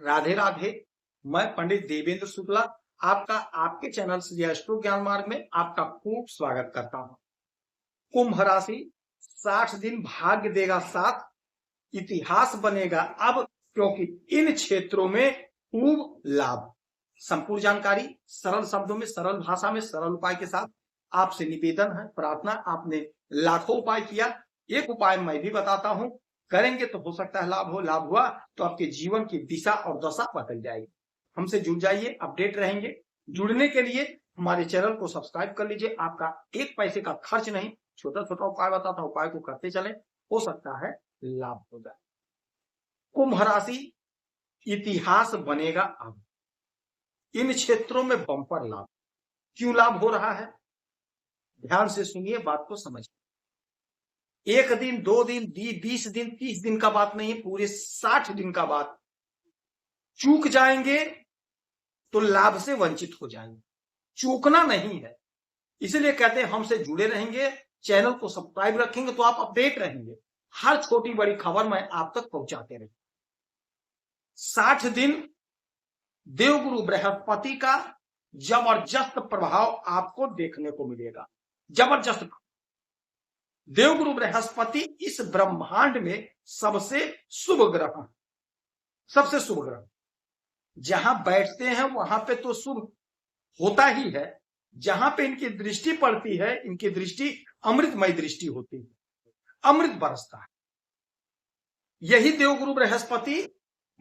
राधे राधे। मैं पंडित देवेंद्र शुक्ला आपका आपके चैनल श्री एस्ट्रो ज्ञान मार्ग में आपका खूब स्वागत करता हूं। कुंभ राशि 60 दिन भाग्य देगा साथ, इतिहास बनेगा अब, क्योंकि इन क्षेत्रों में खूब लाभ। संपूर्ण जानकारी सरल शब्दों में, सरल भाषा में, सरल उपाय के साथ आपसे निवेदन है, प्रार्थना। आपने लाखों उपाय किया, एक उपाय मैं भी बताता हूं, करेंगे तो हो सकता है लाभ हो। लाभ हुआ तो आपके जीवन की दिशा और दशा बदल जाएगी। हमसे जुड़ जाइए, अपडेट रहेंगे। जुड़ने के लिए हमारे चैनल को सब्सक्राइब कर लीजिए। आपका एक पैसे का खर्च नहीं, छोटा छोटा उपाय बताता हूं, उपाय को करते चले, हो सकता है लाभ हो जाए। कुंभ राशि, इतिहास बनेगा अब। इन क्षेत्रों में बंपर लाभ। क्यों लाभ हो रहा है, ध्यान से सुनिए, बात को समझिए। एक दिन, 2 दिन, 20 दिन, 30 दिन का बात नहीं है, पूरे 60 दिन का बात। चूक जाएंगे तो लाभ से वंचित हो जाएंगे, चूकना नहीं है। इसलिए कहते हैं हमसे जुड़े रहेंगे, चैनल को सब्सक्राइब रखेंगे तो आप अपडेट रहेंगे। हर छोटी बड़ी खबर मैं आप तक पहुंचाते रहेंगे। 60 दिन देवगुरु बृहस्पति का जबरदस्त प्रभाव आपको देखने को मिलेगा। जबरदस्त। देवगुरु बृहस्पति इस ब्रह्मांड में सबसे शुभ ग्रह है, सबसे शुभ ग्रह। जहां बैठते हैं वहां पे तो शुभ होता ही है। जहां पे इनकी दृष्टि पड़ती है, इनकी दृष्टि अमृतमय दृष्टि होती है, अमृत बरसता है। यही देवगुरु बृहस्पति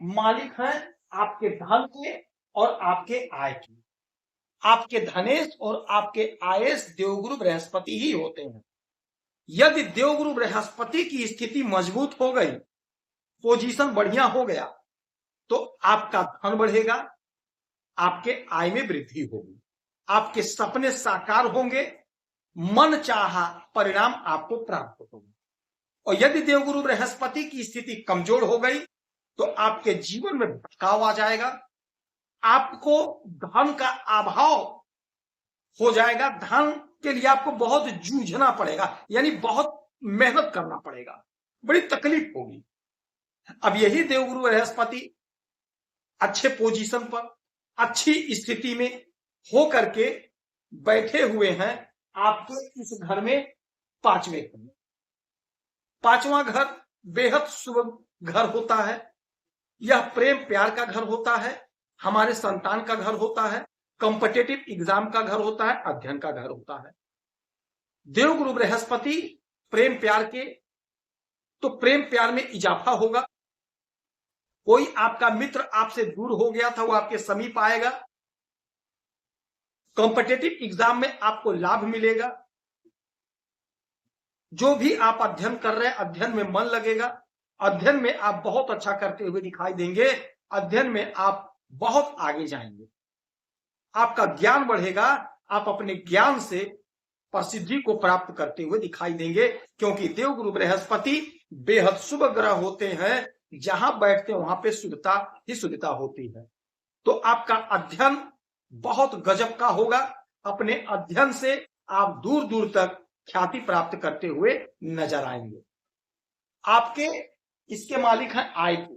मालिक है आपके धन के और आपके आय के। आपके धनेश और आपके आयेश देवगुरु बृहस्पति ही होते हैं। यदि देवगुरु बृहस्पति की स्थिति मजबूत हो गई, पोजीशन बढ़िया हो गया, तो आपका धन बढ़ेगा, आपके आय में वृद्धि होगी, आपके सपने साकार होंगे, मन चाहा परिणाम आपको प्राप्त होगा। और यदि देवगुरु बृहस्पति की स्थिति कमजोर हो गई तो आपके जीवन में भटकाव आ जाएगा, आपको धन का अभाव हो जाएगा, धन के लिए आपको बहुत जूझना पड़ेगा, यानी बहुत मेहनत करना पड़ेगा, बड़ी तकलीफ होगी। अब यही देवगुरु बृहस्पति अच्छे पोजीशन पर, अच्छी स्थिति में हो करके बैठे हुए हैं आपके इस घर में, पांचवें घर में। पांचवा घर बेहद शुभ घर होता है। यह प्रेम प्यार का घर होता है, हमारे संतान का घर होता है, कॉम्पिटिटिव एग्जाम का घर होता है, अध्ययन का घर होता है। देवगुरु बृहस्पति प्रेम प्यार के, तो प्रेम प्यार में इजाफा होगा। कोई आपका मित्र आपसे दूर हो गया था, वो आपके समीप आएगा। कॉम्पिटिटिव एग्जाम में आपको लाभ मिलेगा। जो भी आप अध्ययन कर रहे हैं, अध्ययन में मन लगेगा, अध्ययन में आप बहुत अच्छा करते हुए दिखाई देंगे, अध्ययन में आप बहुत आगे जाएंगे, आपका ज्ञान बढ़ेगा, आप अपने ज्ञान से प्रसिद्धि को प्राप्त करते हुए दिखाई देंगे, क्योंकि देवगुरु बृहस्पति बेहद शुभ ग्रह होते हैं। जहां बैठते हैं वहां पे शुद्धता ही शुद्धता होती है। तो आपका अध्ययन बहुत गजब का होगा। अपने अध्ययन से आप दूर दूर तक ख्याति प्राप्त करते हुए नजर आएंगे। आपके इसके मालिक हैं आय के,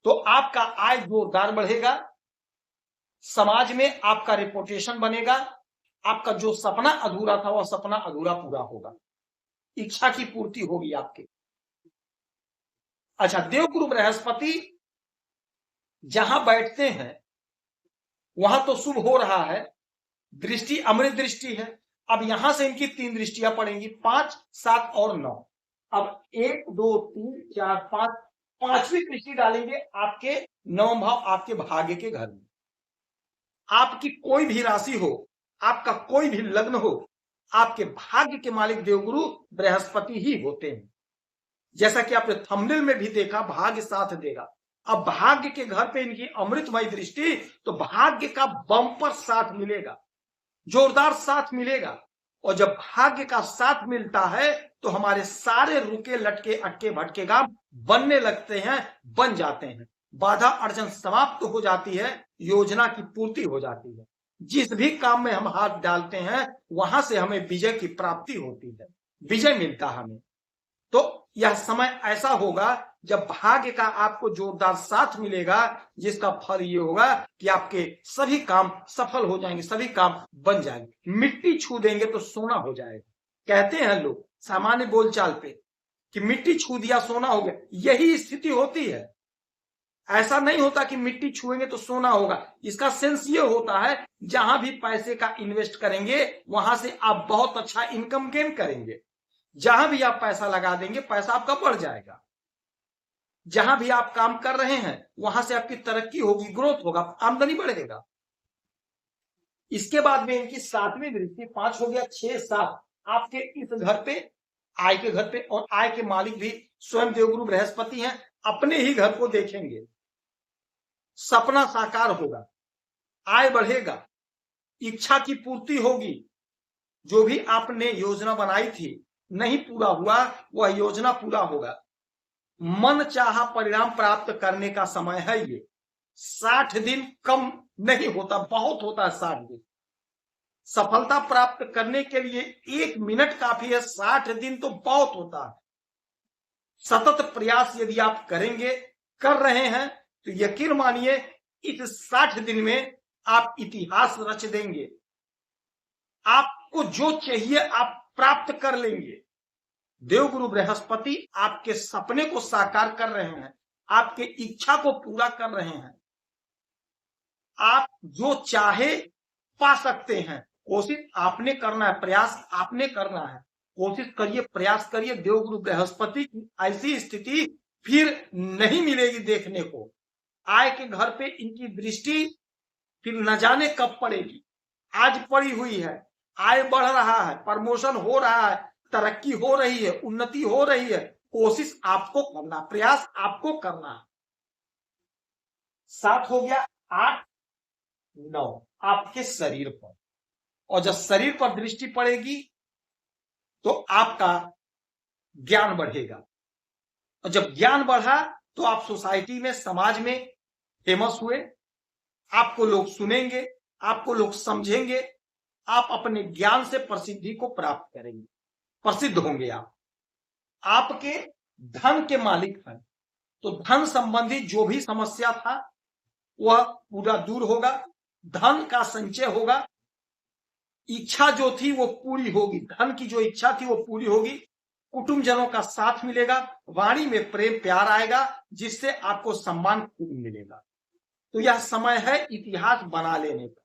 तो आपका आय जोरदार बढ़ेगा, समाज में आपका रेपुटेशन बनेगा, आपका जो सपना अधूरा था वह सपना अधूरा पूरा होगा, इच्छा की पूर्ति होगी आपके। अच्छा, देवगुरु बृहस्पति जहां बैठते हैं वहां तो शुभ हो रहा है, दृष्टि अमृत दृष्टि है। अब यहां से इनकी 3 दृष्टियां पड़ेंगी, 5, 7 और 9। अब 1, 2, 3, 4, 5, 5वीं दृष्टि डालेंगे आपके 9वें भाव, आपके भाग्य के घर में। आपकी कोई भी राशि हो, आपका कोई भी लग्न हो, आपके भाग्य के मालिक देवगुरु बृहस्पति ही होते हैं। जैसा कि आपने थंबनेल में भी देखा, भाग्य साथ देगा। अब भाग्य के घर पे इनकी अमृतमय दृष्टि, तो भाग्य का बम्पर साथ मिलेगा, जोरदार साथ मिलेगा। और जब भाग्य का साथ मिलता है तो हमारे सारे रुके लटके अटके भटके काम बनने लगते हैं, बन जाते हैं, बाधा अड़चन समाप्त हो जाती है, योजना की पूर्ति हो जाती है। जिस भी काम में हम हाथ डालते हैं वहां से हमें विजय की प्राप्ति होती है, विजय मिलता है हमें। तो यह समय ऐसा होगा जब भाग्य का आपको जोरदार साथ मिलेगा, जिसका फल ये होगा कि आपके सभी काम सफल हो जाएंगे, सभी काम बन जाएंगे। मिट्टी छू देंगे तो सोना हो जाएगा। कहते हैं लोग सामान्य बोलचाल पे कि मिट्टी छू दिया सोना हो गया, यही स्थिति होती है। ऐसा नहीं होता कि मिट्टी छुएंगे तो सोना होगा। इसका सेंस ये होता है जहां भी पैसे का इन्वेस्ट करेंगे वहां से आप बहुत अच्छा इनकम गेन करेंगे। जहां भी आप पैसा लगा देंगे पैसा आपका बढ़ जाएगा। जहां भी आप काम कर रहे हैं वहां से आपकी तरक्की होगी, ग्रोथ होगा, आमदनी बढ़ेगा। इसके बाद में इनकी 7वीं दृष्टि, 5 हो गया, 6, 7 आपके इस घर पे, आय के घर पे, और आय के मालिक भी स्वयं देवगुरु बृहस्पति हैं, अपने ही घर को देखेंगे। सपना साकार होगा, आय बढ़ेगा, इच्छा की पूर्ति होगी। जो भी आपने योजना बनाई थी नहीं पूरा हुआ, वह योजना पूरा होगा। मन चाहा परिणाम प्राप्त करने का समय है ये। 60 दिन कम नहीं होता, बहुत होता है 60 दिन। सफलता प्राप्त करने के लिए 1 मिनट काफी है, 60 दिन तो बहुत होता है। सतत प्रयास यदि आप करेंगे, कर रहे हैं, तो यकीन मानिए इस 60 दिन में आप इतिहास रच देंगे। आपको जो चाहिए आप प्राप्त कर लेंगे। देवगुरु बृहस्पति आपके सपने को साकार कर रहे हैं, आपके इच्छा को पूरा कर रहे हैं। आप जो चाहे पा सकते हैं। कोशिश आपने करना है, प्रयास आपने करना है। कोशिश करिए, प्रयास करिए। देवगुरु बृहस्पति की ऐसी स्थिति फिर नहीं मिलेगी देखने को। आय के घर पे इनकी दृष्टि फिर न जाने कब पड़ेगी। आज पड़ी हुई है, आय बढ़ रहा है, प्रमोशन हो रहा है, तरक्की हो रही है, उन्नति हो रही है। कोशिश आपको करना, प्रयास आपको करना है। 7 हो गया, 8, 9 आपके शरीर पर, और जब शरीर पर दृष्टि पड़ेगी तो आपका ज्ञान बढ़ेगा, और जब ज्ञान बढ़ा तो आप सोसाइटी में, समाज में फेमस हुए। आपको लोग सुनेंगे, आपको लोग समझेंगे, आप अपने ज्ञान से प्रसिद्धि को प्राप्त करेंगे, प्रसिद्ध होंगे आप। आपके धन के मालिक हैं, तो धन संबंधी जो भी समस्या था वह पूरा दूर होगा, धन का संचय होगा, इच्छा जो थी वो पूरी होगी, धन की जो इच्छा थी वो पूरी होगी, कुटुंबजनों का साथ मिलेगा, वाणी में प्रेम प्यार आएगा, जिससे आपको सम्मान खूब मिलेगा। तो यह समय है इतिहास बना लेने का।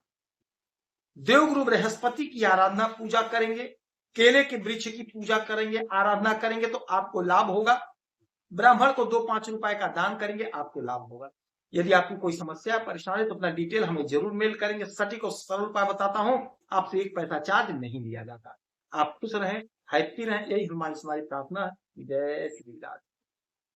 देवगुरु बृहस्पति की आराधना पूजा करेंगे, केले के वृक्ष की पूजा करेंगे, आराधना करेंगे तो आपको लाभ होगा। ब्राह्मण को 2-5 रुपए का दान करेंगे, आपको लाभ होगा। यदि आपकी कोई समस्या परेशानी तो अपना डिटेल हमें जरूर मेल करेंगे। सटीक और सरल उपाय बताता हूं, आपसे 1 पैसा चार्ज नहीं लिया जाता। आप खुश रहें, हैप्पी रहें, यही हमारी प्रार्थना है। जय श्री राम।